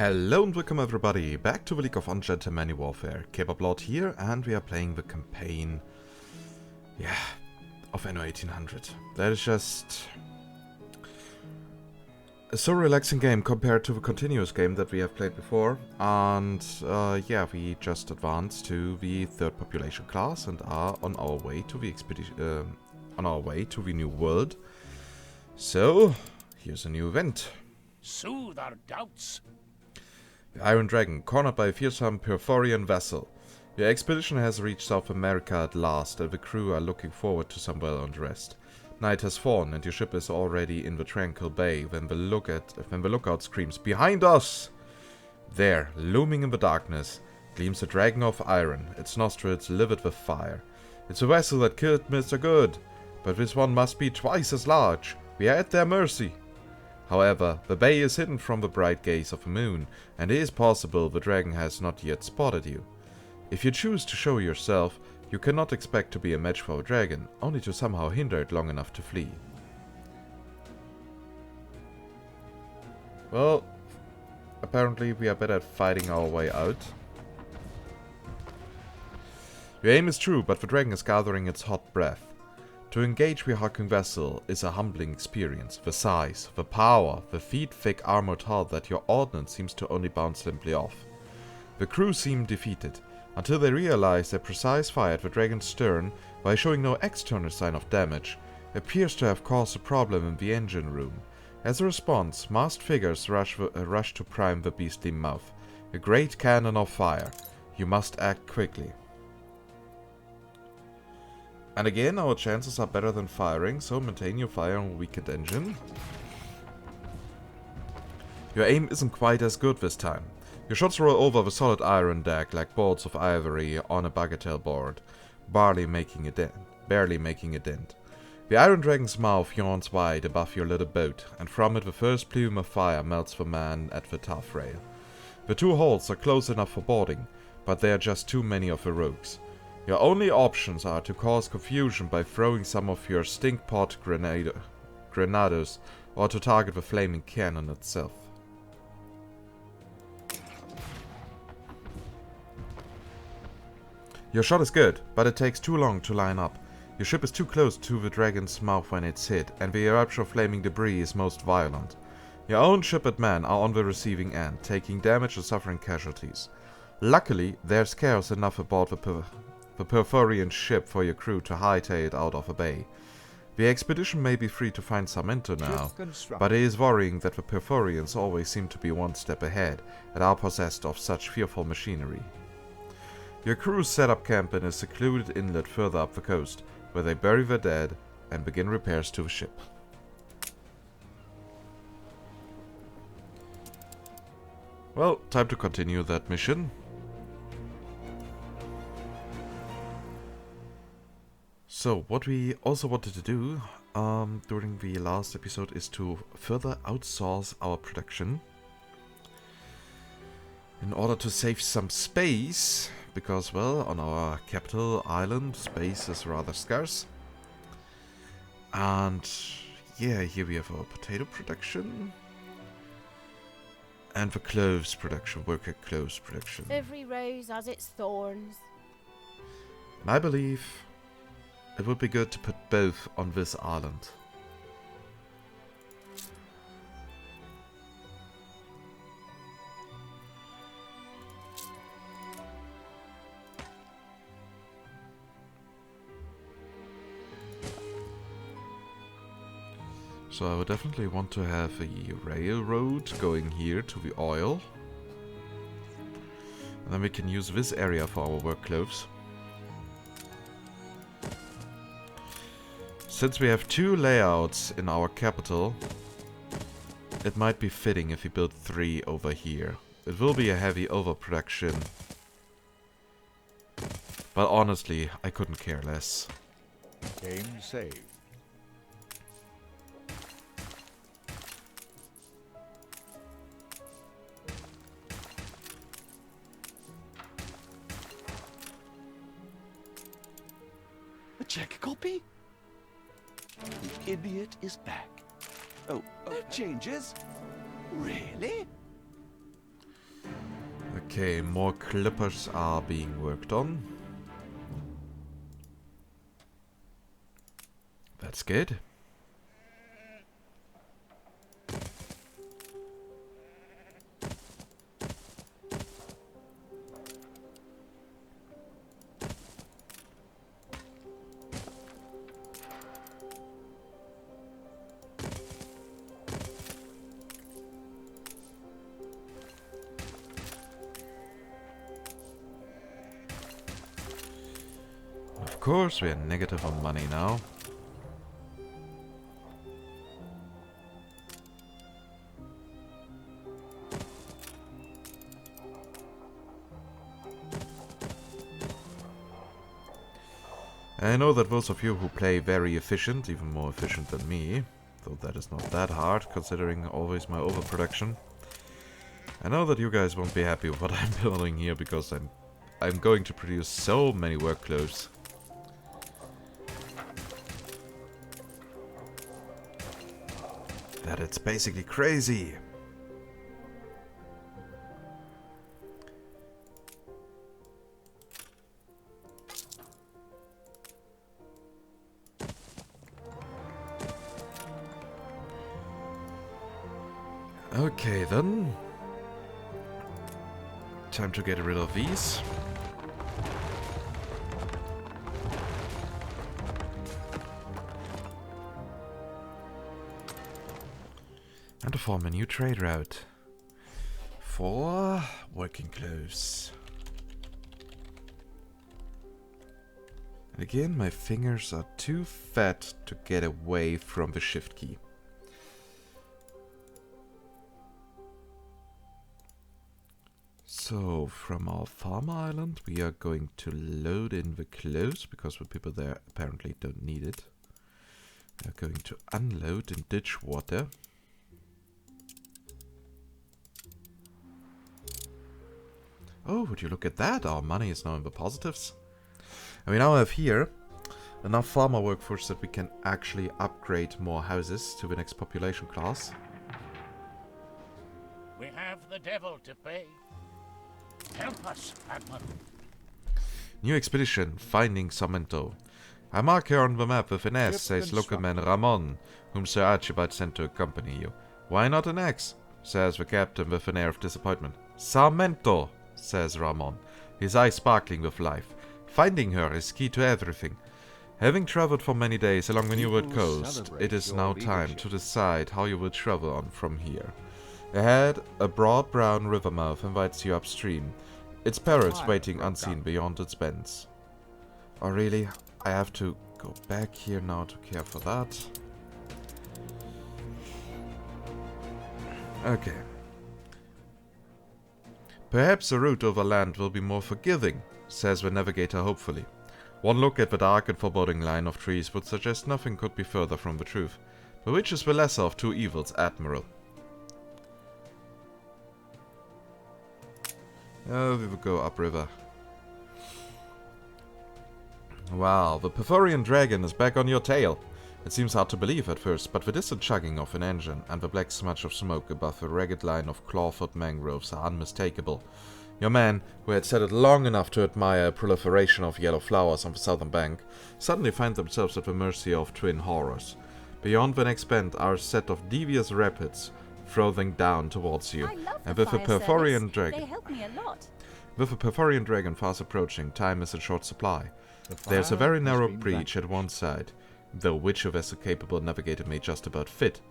Hello and welcome everybody back to the League of Ungentlemanly Warfare. Kebablord here, and we are playing the campaign, of Anno 1800. That is just a so relaxing game compared to the continuous game that we have played before. And we just advanced to the third population class and are on our way to the expedition, on our way to the new world. So here's a new event. Soothe our doubts. The Iron Dragon, cornered by a fearsome Perforian vessel. Your expedition has reached South America at last, and the crew are looking forward to some well-earned rest. Night has fallen, and your ship is already in the tranquil bay when the lookout screams, "Behind us!" There, looming in the darkness, gleams a dragon of iron, its nostrils livid with fire. It's a vessel that killed Mr. Good, but this one must be twice as large. We are at their mercy. However, the bay is hidden from the bright gaze of the moon, and it is possible the dragon has not yet spotted you. If you choose to show yourself, you cannot expect to be a match for a dragon, only to somehow hinder it long enough to flee. Well, apparently we are better at fighting our way out. Your aim is true, but the dragon is gathering its hot breath. To engage the hulking vessel is a humbling experience. The size, the power, the feet-thick armored hull that your ordnance seems to only bounce limply off. The crew seem defeated, until they realize their precise fire at the dragon's stern, while showing no external sign of damage, appears to have caused a problem in the engine room. As a response, masked figures rush to prime the beastly mouth. A great cannon of fire. You must act quickly. And again, our chances are better than firing, so maintain your fire on a weakened engine. Your aim isn't quite as good this time. Your shots roll over the solid iron deck like bolts of ivory on a bagatelle board, barely making a dent. The Iron Dragon's mouth yawns wide above your little boat, and from it the first plume of fire melts the man at the taffrail. The two holds are close enough for boarding, but there are just too many of the rogues. Your only options are to cause confusion by throwing some of your stinkpot grenados, or to target the flaming cannon itself. Your shot is good, but it takes too long to line up. Your ship is too close to the dragon's mouth when it's hit, and the eruption of flaming debris is most violent. Your own ship and men are on the receiving end, taking damage and suffering casualties. Luckily, there's scarce enough aboard the Perforian ship for your crew to hightail it out of a bay. The expedition may be free to find Sarmento now, but it is worrying that the Perforians always seem to be one step ahead and are possessed of such fearful machinery. Your crew set up camp in a secluded inlet further up the coast, where they bury their dead and begin repairs to the ship. Well, time to continue that mission. So, what we also wanted to do during the last episode is to further outsource our production in order to save some space, because, well, on our capital island, space is rather scarce. And yeah, here we have our potato production and the cloves production, worker cloves production. Every rose has its thorns. And I believe it would be good to put both on this island. So I would definitely want to have a railroad going here to the oil. And then we can use this area for our work cloves. Since we have two layouts in our capital, it might be fitting if we build 3 over here. It will be a heavy overproduction, but honestly, I couldn't care less. Game saved. A check copy? The idiot is back. Oh, no changes? Really? Okay, more clippers are being worked on. That's good. Of course, we are negative on money now. I know that those of you who play very efficient, even more efficient than me, though that is not that hard considering always my overproduction. I know that you guys won't be happy with what I'm building here because I'm going to produce so many work clothes. That it's basically crazy. Okay then. Time to get rid of these. And to form a new trade route for working clothes. And again, my fingers are too fat to get away from the shift key. So, from our farm island, we are going to load in the clothes, because the people there apparently don't need it. We are going to unload in ditch water. Oh, would you look at that? Our money is now in the positives. And we now have here enough farmer workforce that we can actually upgrade more houses to the next population class. We have the devil to pay. Help us, Admiral. New expedition, finding Sarmento. I mark here on the map with an S, says local man Ramon, whom Sir Archibald sent to accompany you. Why not an X? Says the captain with an air of disappointment. Sarmento, says Ramon, his eyes sparkling with life. Finding her is key to everything. Having traveled for many days along the New World coast, it is now time to decide how you will travel on from here. Ahead, a broad brown river mouth invites you upstream, its perils waiting unseen beyond its bends. Oh really? I have to go back here now to care for that. Okay. Perhaps the route over land will be more forgiving, says the navigator hopefully. One look at the dark and foreboding line of trees would suggest nothing could be further from the truth. But which is the lesser of two evils, Admiral? Oh, we will go upriver. Wow, the Perforian dragon is back on your tail. It seems hard to believe at first, but the distant chugging of an engine and the black smudge of smoke above the ragged line of clawfoot mangroves are unmistakable. Your man, who had sat it long enough to admire a proliferation of yellow flowers on the southern bank, suddenly find themselves at the mercy of twin horrors. Beyond the next bend are a set of devious rapids, frothing down towards you, and with a Perforian dragon. They help me a lot. With a Perforian dragon fast approaching, time is in short supply. There's a very narrow breach at one side, though which a vessel capable navigator may just about fit.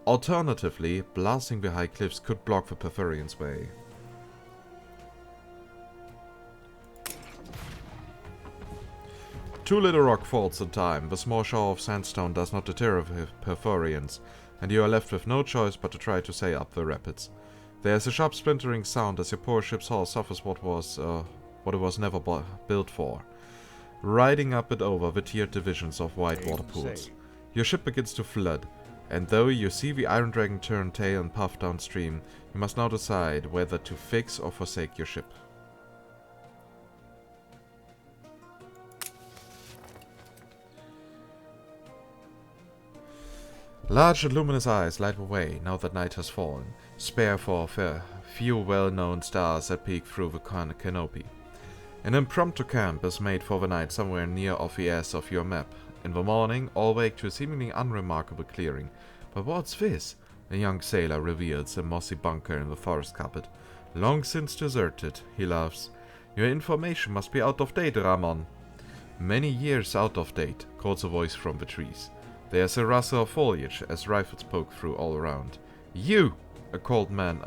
Alternatively, blasting the high cliffs could block the Perforian's way. Two little rock falls in time, the small shower of sandstone does not deter the Perforians, and you are left with no choice but to try to sail up the rapids. There is a sharp splintering sound as your poor ship's hull suffers what it was never built for. Riding up and over the tiered divisions of white water pools. Your ship begins to flood, and though you see the Iron Dragon turn tail and puff downstream, you must now decide whether to fix or forsake your ship. Large and luminous eyes light the way now that night has fallen. Spare for few well-known stars that peek through the canopy. An impromptu camp is made for the night somewhere near off the edge of your map. In the morning, all wake to a seemingly unremarkable clearing. But what's this? A young sailor reveals a mossy bunker in the forest carpet. Long since deserted, he laughs. Your information must be out of date, Ramon. Many years out of date, calls a voice from the trees. There's a rustle of foliage as rifles poke through all around. You! A cold man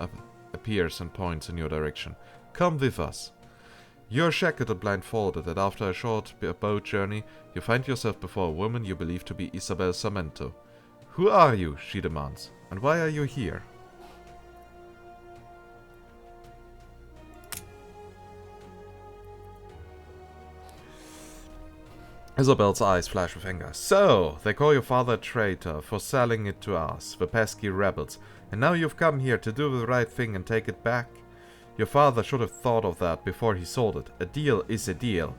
appears and points in your direction. Come with us. You're shackled and blindfolded, and after a short boat journey, you find yourself before a woman you believe to be Isabel Sarmento. Who are you? She demands. And why are you here? Isabel's eyes flash with anger. So, they call your father a traitor for selling it to us, the pesky rebels, and now you've come here to do the right thing and take it back? Your father should have thought of that before he sold it. A deal is a deal.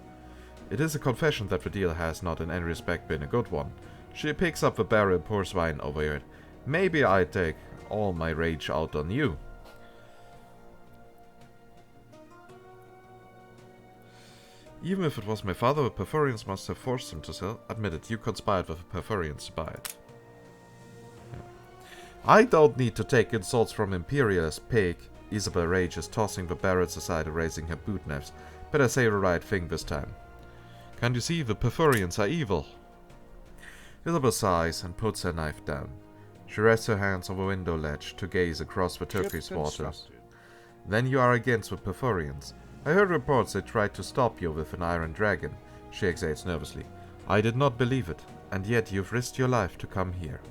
It is a confession that the deal has not in any respect been a good one. She picks up the barrel and pours wine over it. Maybe I take all my rage out on you. Even if it was my father, the Perforians must have forced him to sell. Admit it, you conspired with the Perforians to buy it. Yeah. I don't need to take insults from imperialist pig. Isabel rages, tossing the barrels aside and raising her boot knives. Better say the right thing this time. Can't you see, the Perforians are evil? Isabel sighs and puts her knife down. She rests her hands on the window ledge to gaze across the turquoise waters. Then you are against the Perforians. I heard reports they tried to stop you with an iron dragon. She exhales nervously. I did not believe it, and yet you've risked your life to come here.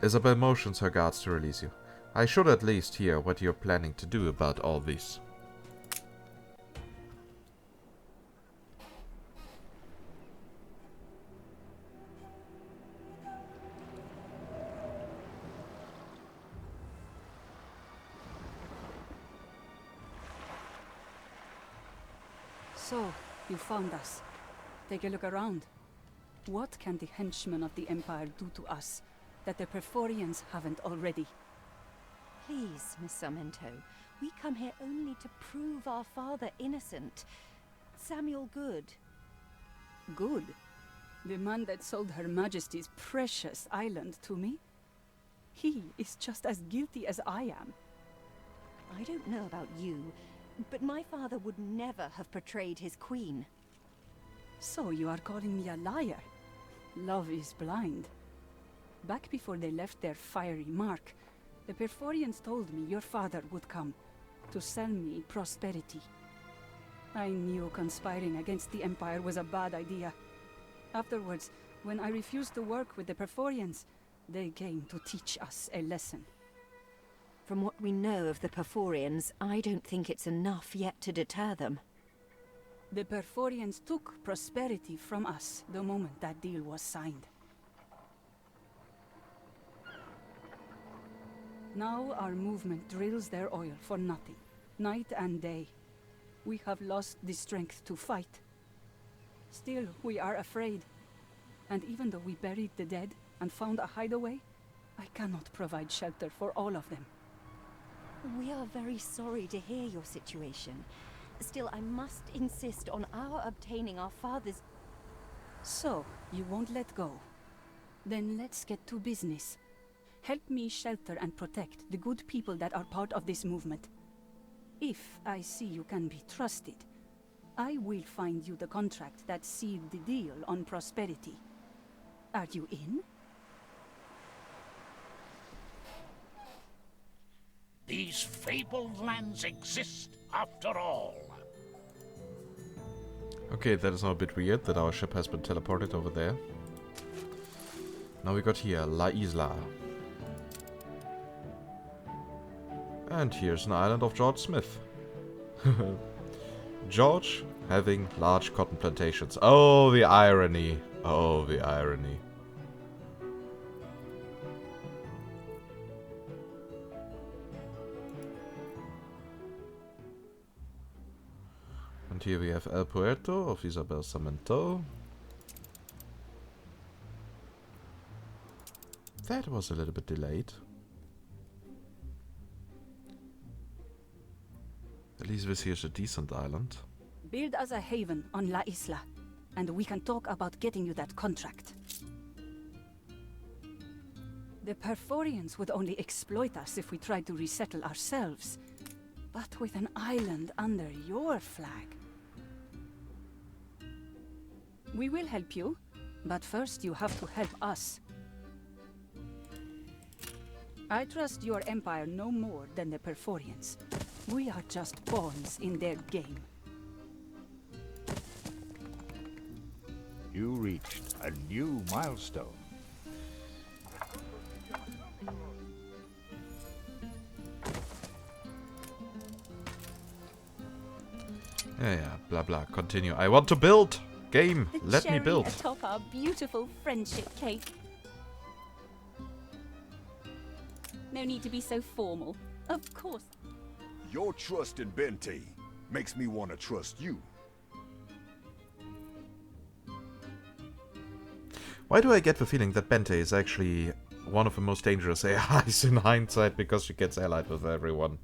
Isabel motions her guards to release you. I should at least hear what you're planning to do about all this. So, you found us. Take a look around. What can the henchmen of the Empire do to us that the Perforians haven't already? Please, Miss Sarmento, we come here only to prove our father innocent. Samuel Good. Good? The man that sold Her Majesty's precious island to me? He is just as guilty as I am. I don't know about you, but my father would never have betrayed his queen. So you are calling me a liar? Love is blind. Back before they left their fiery mark, the Perforians told me your father would come to sell me prosperity. I knew conspiring against the Empire was a bad idea. Afterwards, when I refused to work with the Perforians, they came to teach us a lesson. From what we know of the Perforians, I don't think it's enough yet to deter them. The Perforians took prosperity from us the moment that deal was signed. Now our movement drills their oil for nothing, night and day. We have lost the strength to fight. Still, we are afraid. And even though we buried the dead and found a hideaway, I cannot provide shelter for all of them. We are very sorry to hear your situation. Still, I must insist on our obtaining our father's... So, you won't let go? Then let's get to business. Help me shelter and protect the good people that are part of this movement. If I see you can be trusted, I will find you the contract that sealed the deal on prosperity. Are you in? These fabled lands exist after all. Okay, that is now a bit weird that our ship has been teleported over there. Now we got here, La Isla. And here's an island of George Smith. George having large cotton plantations. Oh, the irony. Oh, the irony. And here we have El Puerto of Isabel Sarmento. That was a little bit delayed. At least this here's a decent island. Build us a haven on La Isla, and we can talk about getting you that contract. The Perforians would only exploit us if we tried to resettle ourselves. But with an island under your flag... We will help you, but first you have to help us. I trust your empire no more than the Perforians. We are just pawns in their game. You reached a new milestone. Yeah, blah blah, continue. I want to build! Game, The let me cherry build! atop our beautiful friendship cake. No need to be so formal. Of course. Your trust in Bente makes me want to trust you. Why do I get the feeling that Bente is actually one of the most dangerous AIs in hindsight because she gets allied with everyone?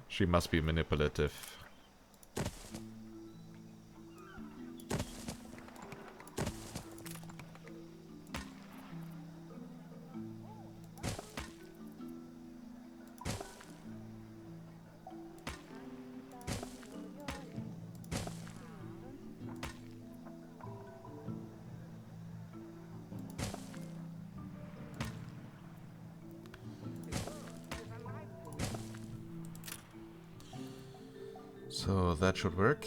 She must be manipulative. So that should work.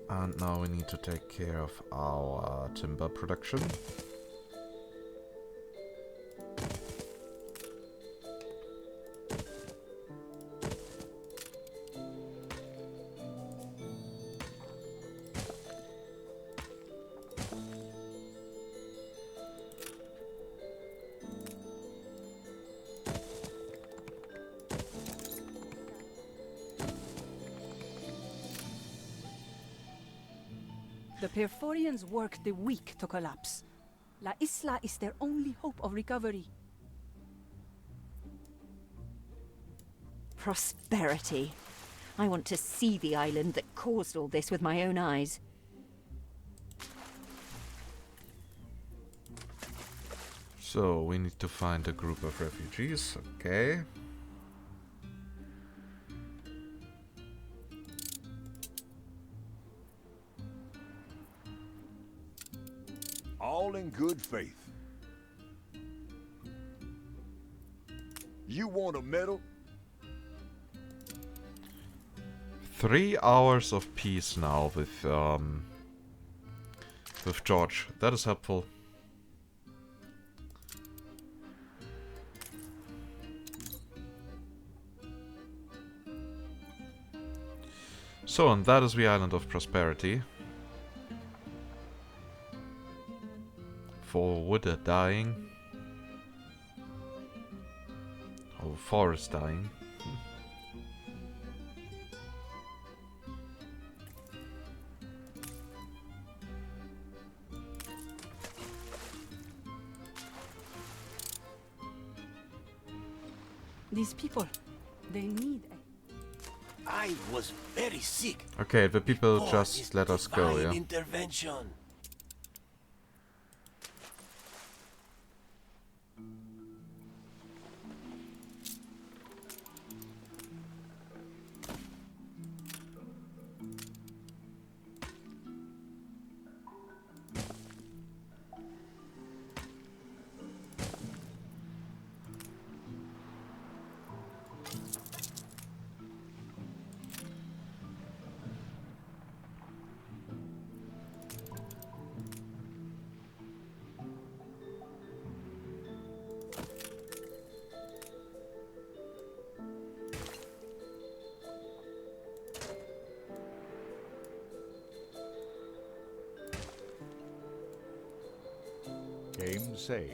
And now we need to take care of our timber production. The Perforians work the weak to collapse. La Isla is their only hope of recovery. Prosperity. I want to see the island that caused all this with my own eyes. So we need to find a group of refugees, okay. All in good faith. You want a medal? 3 hours of peace now with George. That is helpful. So, and that is the island of prosperity. For wood are dying. Oh, forest dying. These people, they need a... I was very sick. Okay, the people Oh, just this let us go, divine yeah? intervention. Game saved.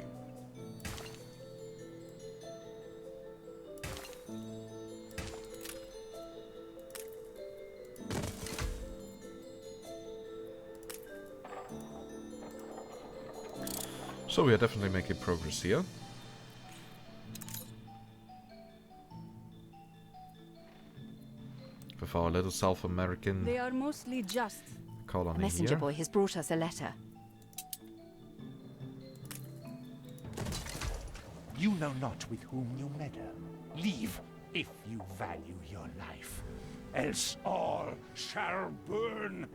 So we are definitely making progress here. with our little South American They are mostly just. A colony messenger here. boy has brought us a letter. You know not with whom you meddle. Leave, if you value your life, else all shall burn.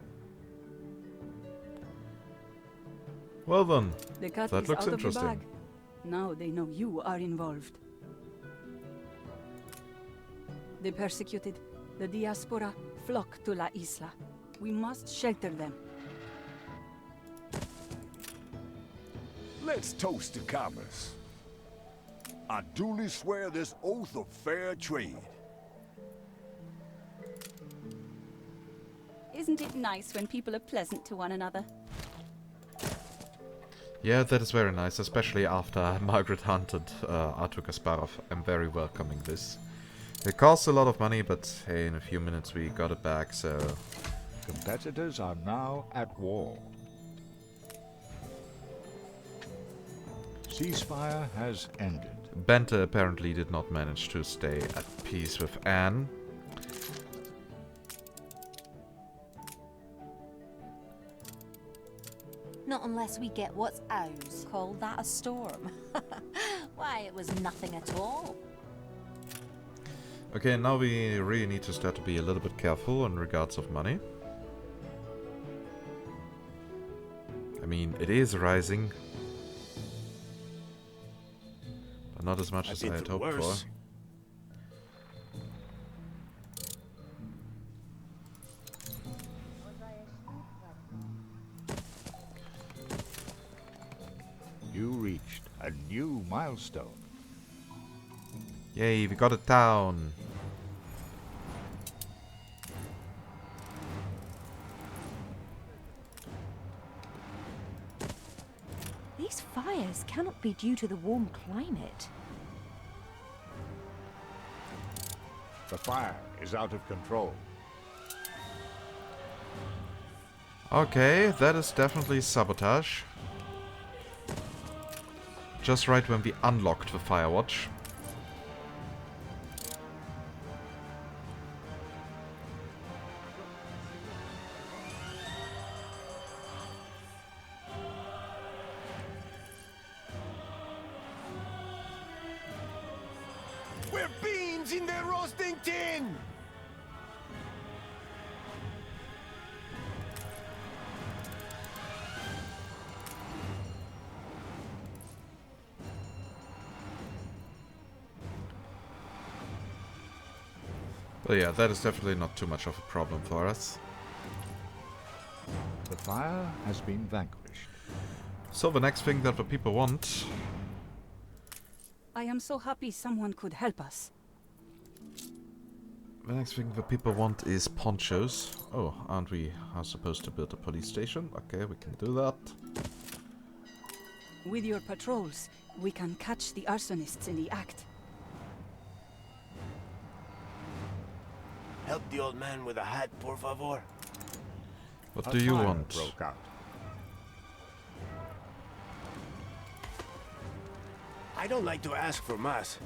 Well then, The cat that is looks out of the interesting. bag. Now they know you are involved. The persecuted, the diaspora, flock to La Isla. We must shelter them. Let's toast to commerce. I duly swear this oath of fair trade. Isn't it nice when people are pleasant to one another? Yeah, that is very nice, especially after Margaret hunted Artur Kasparov. I'm very welcoming this. It costs a lot of money, but hey, in a few minutes we got it back, so... Competitors are now at war. Ceasefire has ended. Bente apparently did not manage to stay at peace with Anne. Not unless we get what's ours. Call that a storm. Why, it was nothing at all. Okay, now we really need to start to be a little bit careful in regards of money. I mean, it is rising. But not as much as I had hoped for. You reached a new milestone. Yay, we got it down. These fires cannot be due to the warm climate. The fire is out of control. Okay, that is definitely sabotage. Just right when we unlocked the Firewatch. We're beans in the roasting tin! But yeah, that is definitely not too much of a problem for us. The fire has been vanquished. So the next thing that the people want... I am so happy someone could help us. The next thing the people want is ponchos. Oh, aren't we supposed to build a police station? Okay, we can do that. With your patrols, we can catch the arsonists in the act. Help the old man with a hat, por favor. What A do you fire want? broke out. I don't like to ask for mas.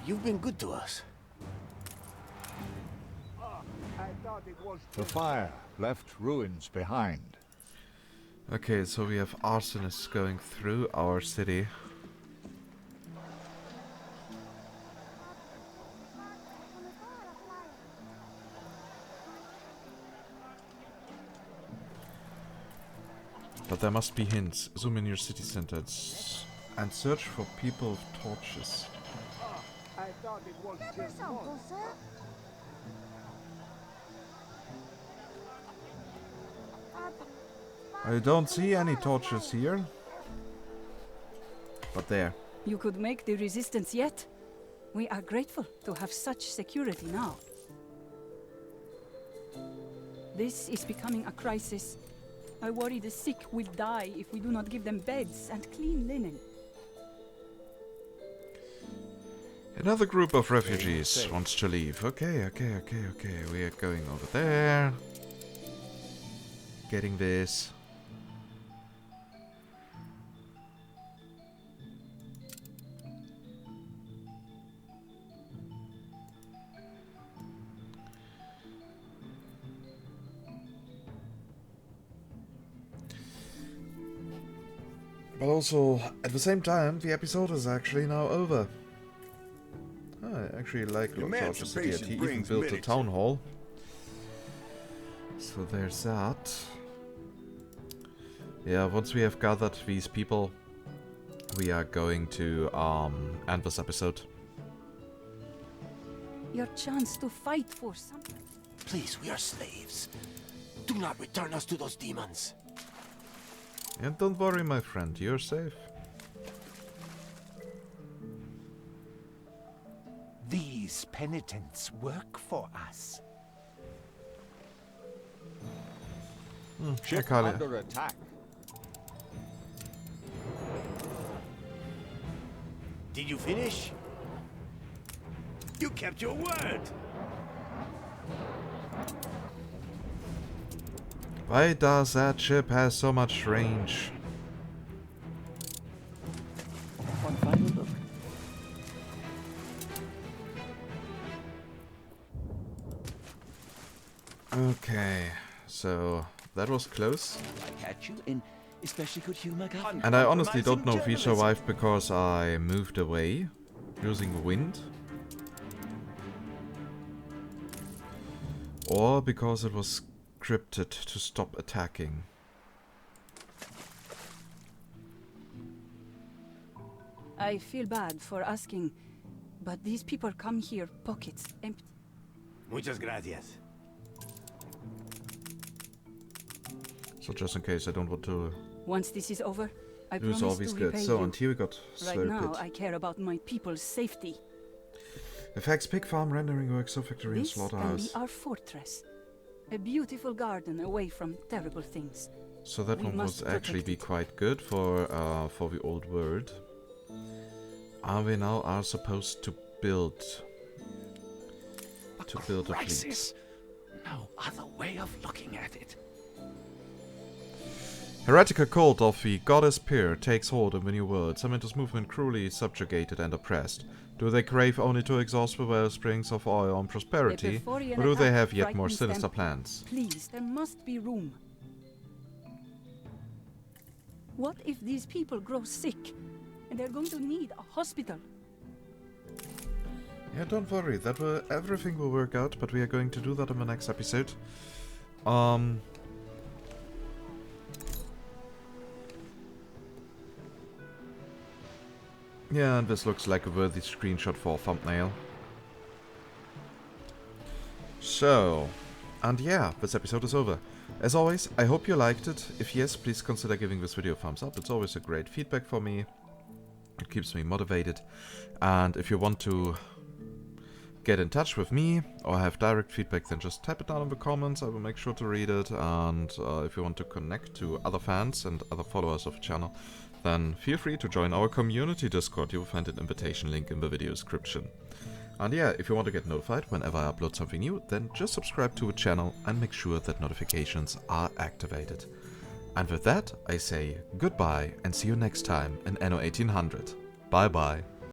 You've been good to us. The fire left ruins behind. Okay, so we have arsonists going through our city. But there must be hints. Zoom in your city center and search for people with torches. I don't see any torches here. But there. You could make the resistance yet. We are grateful to have such security now. This is becoming a crisis. I worry the sick will die if we do not give them beds and clean linen. Another group of refugees wants to leave. Okay. We are going over there. Getting this. But also, at the same time, the episode is actually now over. I actually like Lord George's city. He even built a town hall. So there's that. Yeah, once we have gathered these people, we are going to end this episode. Your chance to fight for something. Please, we are slaves. Do not return us to those demons. And don't worry, my friend, you're safe. These penitents work for us. Ship under attack. Did you finish? You kept your word. Why does that ship have so much range? One final look. Okay, so that was close. I catch you in especially good humor, Governor. And I honestly don't know if we survived because I moved away using wind, or because it was scripted to stop attacking. I feel bad for asking, but these people come here pockets empty. Muchas gracias. So just in case I don't want to Once this is over, I lose promise all these to goods. repay So you. and here we got Right slow now, pit. I care about my people's safety. Effects pig farm, rendering work, so factory and This can be slaughterhouse. our fortress. A beautiful garden away from terrible things. So that We one must would actually protect be it. quite good for the old world. And we now are supposed to build a fleet. Crisis. No other way of looking at it. Heretical cult of the goddess Pyr takes hold in the new world. Sarmento's movement cruelly subjugated and oppressed. Do they crave only to exhaust the well springs of oil and prosperity, Perforian or do they attack have yet more frightens sinister them. plans? Please, there must be room. What if these people grow sick and they're going to need a hospital? Yeah, don't worry. Everything will work out, but we are going to do that in the next episode. Yeah, and this looks like a worthy screenshot for a thumbnail. So, and yeah, this episode is over. As always, I hope you liked it. If yes, please consider giving this video a thumbs up. It's always a great feedback for me. It keeps me motivated. And if you want to get in touch with me or have direct feedback, then just type it down in the comments. I will make sure to read it. And if you want to connect to other fans and other followers of the channel, then feel free to join our community Discord. You will find an invitation link in the video description. And yeah, if you want to get notified whenever I upload something new, then just subscribe to the channel and make sure that notifications are activated. And with that, I say goodbye and see you next time in Anno 1800. Bye bye.